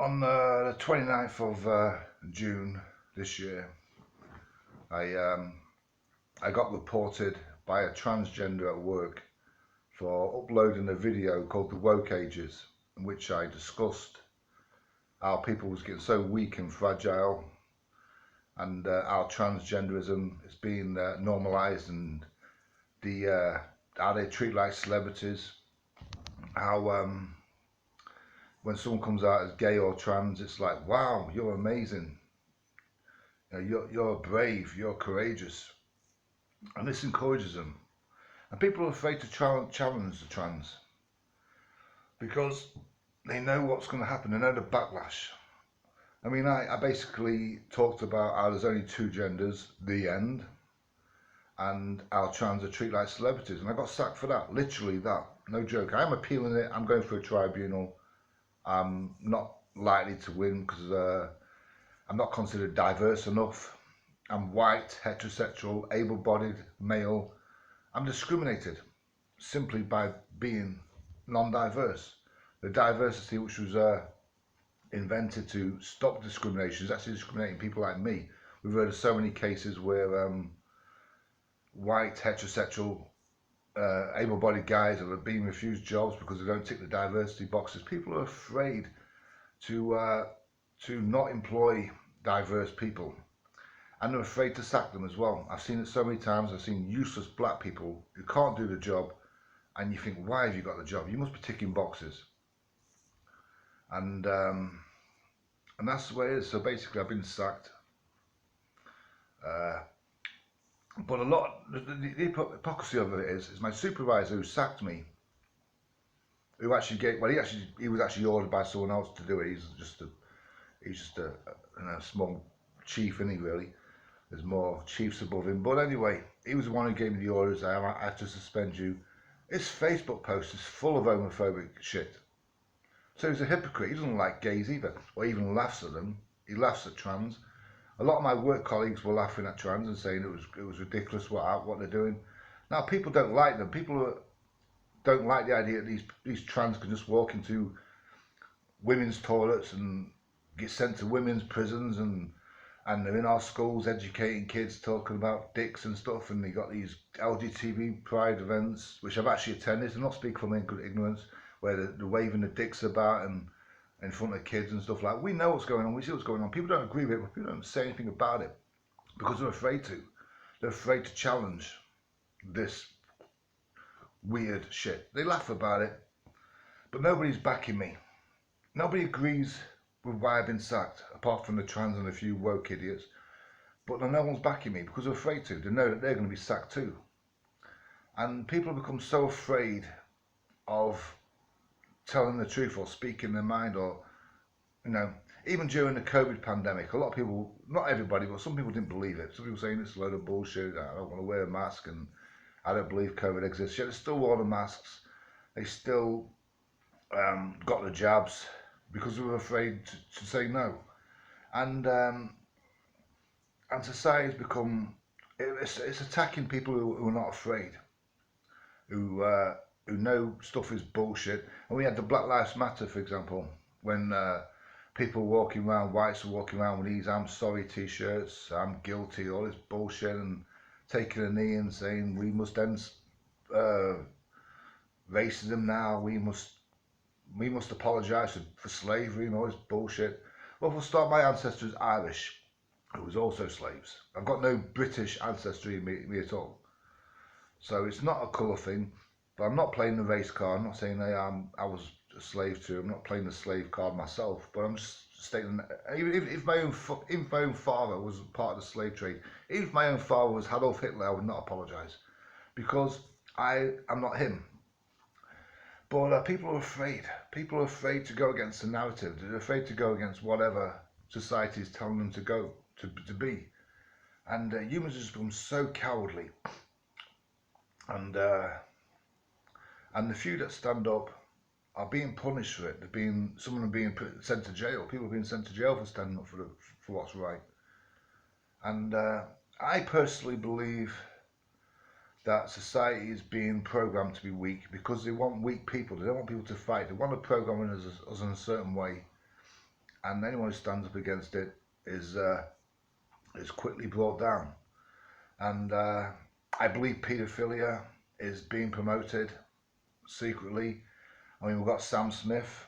On the 29th of June this year, I got reported by a transgender at work for uploading a video called The Woke Ages, in which I discussed how people was getting so weak and fragile, and how transgenderism is being normalised, and how they treat like celebrities, how when someone comes out as gay or trans, it's like, wow, you're amazing. You know, you're brave, you're courageous. And this encourages them. And people are afraid to challenge the trans because they know what's going to happen. They know the backlash. I mean, I basically talked about how there's only two genders, the end, and how trans are treated like celebrities. And I got sacked for that, literally that. No joke. I'm appealing it. I'm going for a tribunal. I'm not likely to win because I'm not considered diverse enough. I'm white, heterosexual, able-bodied, male. I'm discriminated simply by being non-diverse. The diversity which was invented to stop discrimination is actually discriminating people like me. We've heard of so many cases where white, heterosexual, able-bodied guys are being refused jobs because they don't tick the diversity boxes. People are afraid to not employ diverse people, and they're afraid to sack them as well. I've seen it so many times. I've seen useless black people who can't do the job, and you think, why have you got the job? You must be ticking boxes. And that's the way it is. So basically, I've been sacked. But a lot, the hypocrisy of it is my supervisor who sacked me, who actually gave, well, he was actually ordered by someone else to do it. He's just a small chief, isn't he, really? There's more chiefs above him. But anyway, he was the one who gave me the orders. I have to suspend you. His Facebook post is full of homophobic shit. So he's a hypocrite. He doesn't like gays either, or even laughs at them. He laughs at trans. A lot of my work colleagues were laughing at trans and saying it was ridiculous what they're doing. Now people don't like them. People don't like the idea that these trans can just walk into women's toilets and get sent to women's prisons, and they're in our schools educating kids, talking about dicks and stuff, and they got these LGBT pride events, which I've actually attended. I'm not speaking from ignorance, where they're waving the dicks about and in front of kids and stuff like that. We know what's going on, we see what's going on. People don't agree with it, but people don't say anything about it because they're afraid to. They're afraid to challenge this weird shit. They laugh about it, but nobody's backing me. Nobody agrees with why I've been sacked, apart from the trans and a few woke idiots. But no one's backing me because they're afraid to. They know that they're going to be sacked too. And people have become so afraid of telling the truth or speaking their mind, or, you know, even during the COVID pandemic, a lot of people, not everybody, but some people didn't believe it. Some people saying it's a load of bullshit, I don't want to wear a mask, and I don't believe COVID exists. Yet they still wore the masks. They still got the jabs because they were afraid to say no. And society's become, it's attacking people who are not afraid, who know stuff is bullshit. And we had the Black Lives Matter, for example, when people walking around, whites are walking around with these "I'm sorry" t-shirts, "I'm guilty," all this bullshit, and taking a knee and saying we must end racism now, we must apologise for slavery and all this bullshit. Well, for a start, my ancestor is Irish, who was also slaves. I've got no British ancestry in me at all. So it's not a colour thing. But I'm not playing the race card. I'm not saying I was a slave too. I'm not playing the slave card myself. But I'm just stating that if my own father was part of the slave trade, even if my own father was Adolf Hitler, I would not apologise, because I am not him. But people are afraid. People are afraid to go against the narrative. They're afraid to go against whatever society is telling them to be. And humans have just become so cowardly. And the few that stand up are being punished for it. Some of them being sent to jail. People are being sent to jail for standing up for what's right. And I personally believe that society is being programmed to be weak because they want weak people. They don't want people to fight. They want to program us in a certain way. and anyone who stands up against it is quickly brought down. And I believe paedophilia is being promoted secretly. I mean, we've got Sam Smith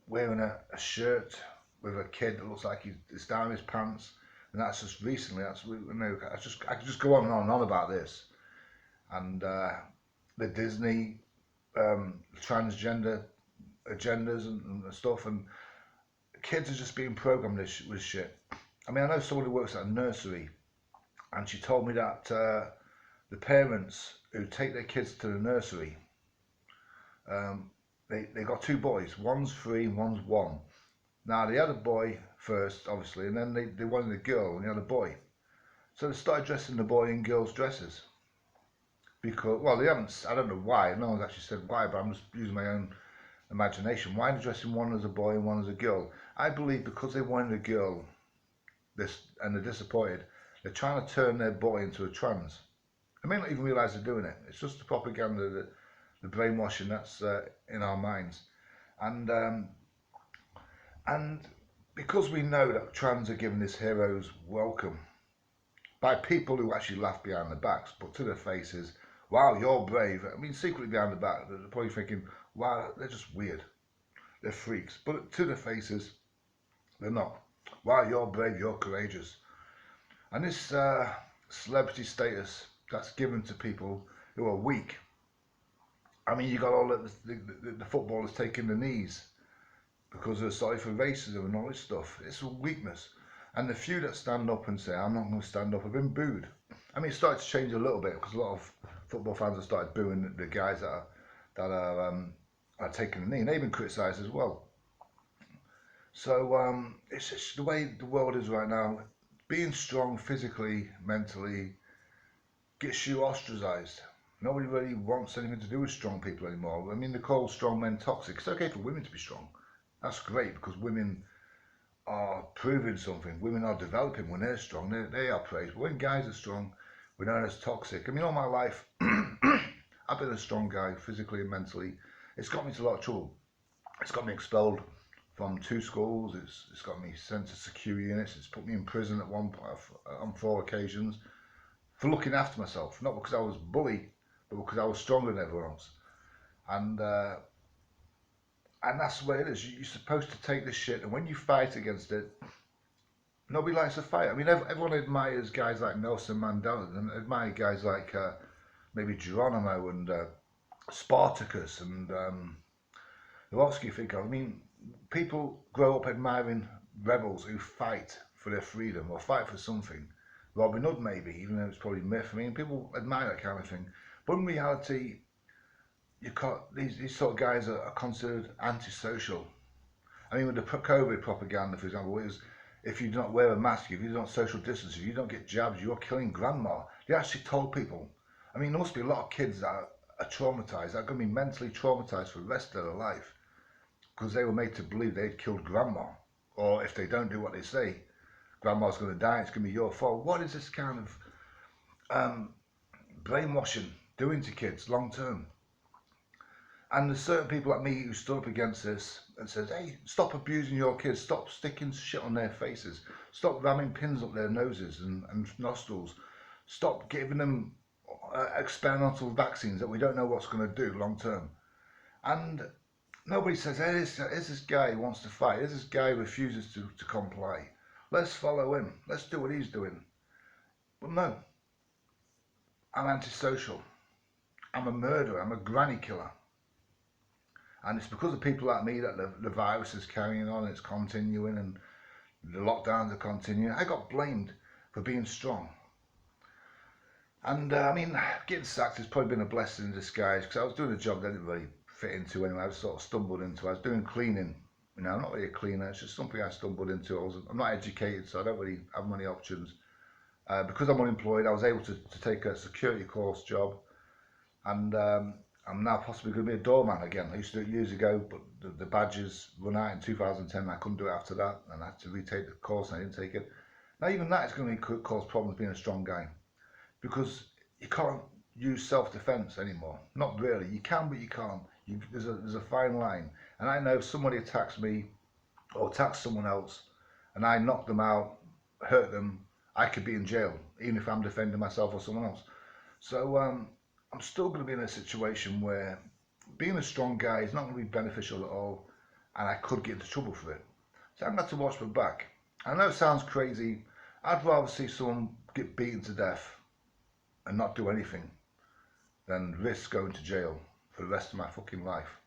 wearing a shirt with a kid that looks like he's down his pants, and that's just recently. I could just go on and on about this, and the Disney transgender agendas and stuff, and kids are just being programmed with shit. I mean, I know someone who works at a nursery, and she told me that the parents who take their kids to the nursery, they got two boys. One's 3, one's 1. Now, they had a boy first, obviously, and then they wanted a girl, and they had a boy. So they started dressing the boy in girls' dresses. Because, well, they haven't, I don't know why, no one's actually said why, but I'm just using my own imagination. Why are they dressing one as a boy and one as a girl? I believe because they wanted a girl, and they're disappointed, they're trying to turn their boy into a trans. They may not even realise they're doing it. It's just the propaganda, the brainwashing that's in our minds. And because we know that trans are given this hero's welcome by people who actually laugh behind their backs, but to their faces, wow, you're brave. I mean, secretly behind the back, they're probably thinking, wow, they're just weird. They're freaks. But to their faces, they're not. Wow, you're brave, you're courageous. And this celebrity status that's given to people who are weak. I mean, you got all the footballers taking the knees because they're sorry for racism and all this stuff. It's a weakness. And the few that stand up and say, I'm not going to stand up, have been booed. I mean, it started to change a little bit because a lot of football fans have started booing the guys that are taking the knee, and they've been criticised as well. So it's just the way the world is right now. Being strong physically, mentally, gets you ostracised. Nobody really wants anything to do with strong people anymore. I mean, they call strong men toxic. It's okay for women to be strong. That's great because women are proving something. Women are developing when they're strong. They are praised. But when guys are strong, we're known as toxic. I mean, all my life, I've been a strong guy, physically and mentally. It's got me into a lot of trouble. It's got me expelled from 2 schools. It's got me sent to secure units. It's put me in prison at one point on 4 occasions for looking after myself. Not because I was bullied, but because I was stronger than everyone else. And that's the way it is. You're supposed to take this shit, and when you fight against it, nobody likes to fight. I mean, everyone admires guys like Nelson Mandela, and admire guys like maybe Geronimo and Spartacus and who else do you think of? I mean, people grow up admiring rebels who fight for their freedom or fight for something. Robin Hood, maybe, even though it's probably myth. I mean, people admire that kind of thing. But in reality, these sort of guys are considered antisocial. I mean, with the COVID propaganda, for example, it was, if you do not wear a mask, if you don't social distance, if you don't get jabs, you're killing grandma. They actually told people. I mean, there must be a lot of kids that are traumatized, that are going to be mentally traumatized for the rest of their life because they were made to believe they'd killed grandma. Or if they don't do what they say, grandma's going to die, it's going to be your fault. What is this kind of brainwashing doing to kids long term? And there's certain people like me who stood up against this and says, hey, stop abusing your kids, stop sticking shit on their faces, stop ramming pins up their noses and nostrils, stop giving them experimental vaccines that we don't know what's going to do long term. And nobody says, hey, here's this guy who wants to fight, here's this guy who refuses to comply. Let's follow him, let's do what he's doing. But no, I'm antisocial, I'm a murderer, I'm a granny killer. And it's because of people like me that the virus is carrying on, it's continuing, and the lockdowns are continuing. I got blamed for being strong. And I mean, getting sacked has probably been a blessing in disguise because I was doing a job that I didn't really fit into anyway. I was sort of stumbled into. I was doing cleaning. You know, I'm not really a cleaner. It's just something I stumbled into. I'm not educated, so I don't really have many options. Because I'm unemployed, I was able to take a security course job, and I'm now possibly going to be a doorman again. I used to do it years ago, but the badges run out in 2010. I couldn't do it after that, and I had to retake the course, and I didn't take it. Now, even that is going to cause problems being a strong guy, because you can't use self-defense anymore. Not really. You can, but you can't. There's a fine line. And I know if somebody attacks me or attack someone else and I knock them out, hurt them, I could be in jail, even if I'm defending myself or someone else. So I'm still going to be in a situation where being a strong guy is not going to be beneficial at all, and I could get into trouble for it. So I'm going to have to watch my back. I know it sounds crazy. I'd rather see someone get beaten to death and not do anything than risk going to jail for the rest of my fucking life.